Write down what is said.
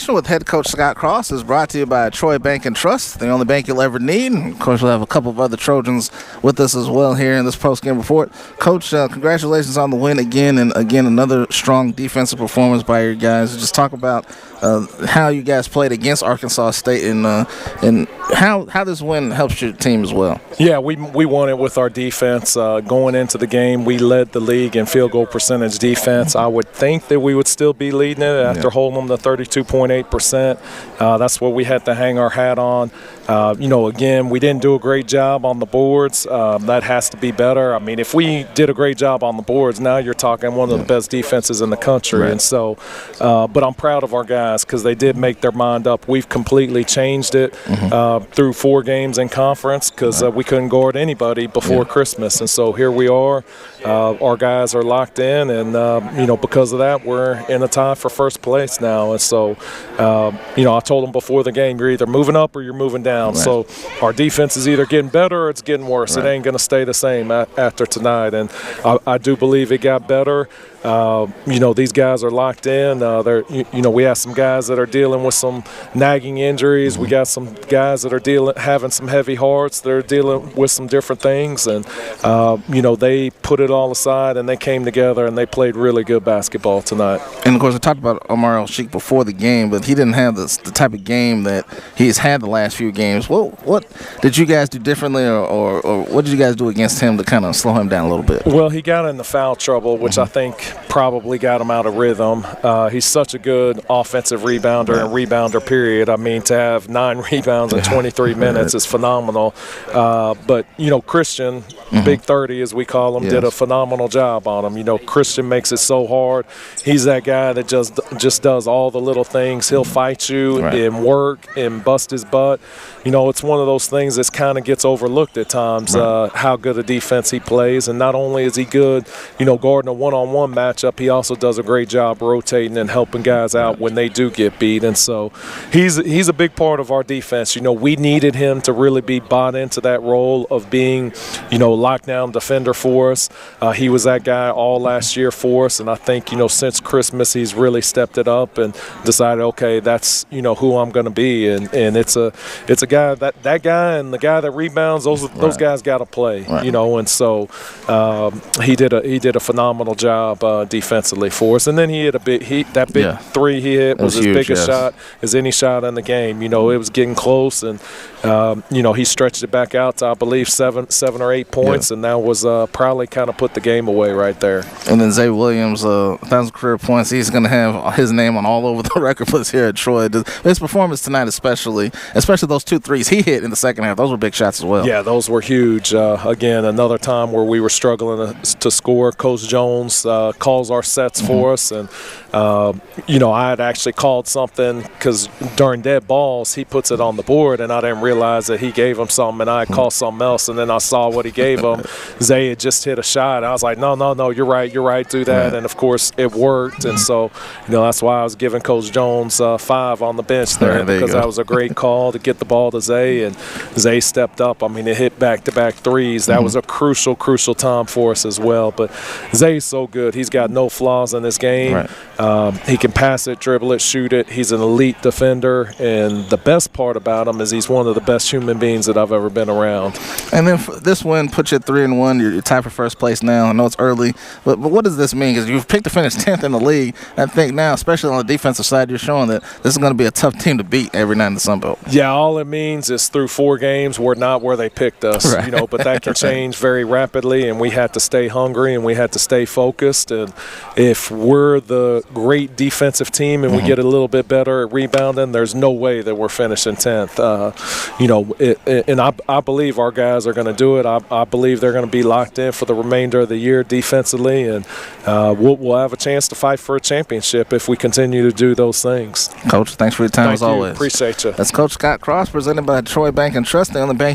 conversation with head coach Scott Cross is brought to you by Troy Bank and Trust, the only bank you'll ever need. And of course, we'll have a couple of other Trojans with us as well here in this post-game report. Coach, congratulations on the win again, and again, another strong defensive performance by your guys. Just talk about how you guys played against Arkansas State and how this win helps your team as well. Yeah, we won it with our defense. Going into the game, we led the league in field goal percentage defense. I would think that we would still be leading it after holding them to 32.8%. That's what we had to hang our hat on. Again, we didn't do a great job on the boards. That has to be better. I mean, if we did a great job on the boards, now you're talking one of the best defenses in the country. Right. And so, but I'm proud of our guys because they did make their mind up. We've completely changed it through 4 games in conference because we couldn't guard anybody before Christmas. And so here we are. Our guys are locked in, and, because of that, we're in a tie for first place now. And so, I told them before the game, you're either moving up or you're moving down. Right. So our defense is either getting better or it's getting worse. Right. It ain't going to stay the same after tonight. And I do believe it got better. These guys are locked in. We have some guys that are dealing with some nagging injuries. We got some guys that are having some heavy hearts. They're dealing with some different things, and they put it all aside and they came together and they played really good basketball tonight. And of course, we talked about Omar El-Sheikh before the game, but he didn't have the type of game that he's had the last few games. What did you guys do differently, or what did you guys do against him to kind of slow him down a little bit? Well, he got into foul trouble, which I think probably got him out of rhythm. He's such a good offensive rebounder and rebounder, period. I mean, to have 9 rebounds in 23 minutes is phenomenal. But, Christian, Big 30 as we call him, did a phenomenal job on him. Christian makes it so hard. He's that guy that just does all the little things. He'll fight you and work and bust his butt. It's one of those things that kind of gets overlooked at times, how good a defense he plays. And not only is he good, guarding a one-on-one matchup, he also does a great job rotating and helping guys out when they do get beat. And so he's a big part of our defense. We needed him to really be bought into that role of being, lockdown defender for us. He was that guy all last year for us. And I think, since Christmas, he's really stepped it up and decided, okay, that's, who I'm going to be. And it's a guy that guy and the guy that rebounds, those guys got to play, and so he did a phenomenal job defensively for us. And then he hit that big 3 he hit was his biggest shot as any shot in the game. It was getting close, and he stretched it back out to, I believe, 7 or 8 points, and that was probably kind of put the game away right there. And then Zay Williams, 1,000 career points. He's going to have his name on all over the record books here at Troy. His performance tonight, especially those 2 threes he hit in the second half, those were big shots as well. Yeah, those were huge. Again, another time where we were struggling to score. Coach Jones calls our sets for us, and I had actually called something because during dead balls he puts it on the board, and I didn't realize that he gave him something, and I had called something else, and then I saw what he gave him. Zay had just hit a shot. I was like, no, you're right, do that, and of course it worked, and so that's why I was giving Coach Jones 5 on the bench there, because that was a great call to get the ball to Zay, and Zay stepped up. I mean, it hit back-to-back threes. That was a crucial time for us as well. But Zay's so good. He's got no flaws in his game. He can pass it, dribble it, shoot it. He's an elite defender, and the best part about him is he's one of the best human beings that I've ever been around. And then this win puts you at 3-1. You're tied for first place now. I know it's early, but what does this mean? Because you've picked to finish 10th in the league. I think now, especially on the defensive side, you're showing that this is going to be a tough team to beat every night in the Sun Belt. Yeah, all it means is through 4 games, we're not where they picked us. But that can change very rapidly, and we had to stay hungry and we had to stay focused. And if we're the great defensive team and we get a little bit better at rebounding, there's no way that we're finishing 10th. And I believe our guys are going to do it. I believe they're going to be locked in for the remainder of the year defensively, and we'll have a chance to fight for a championship if we continue to do those things. Coach, thanks for your time as always. Appreciate you. That's Coach Scott Cross, presented by Troy Bank and Trust, the only bank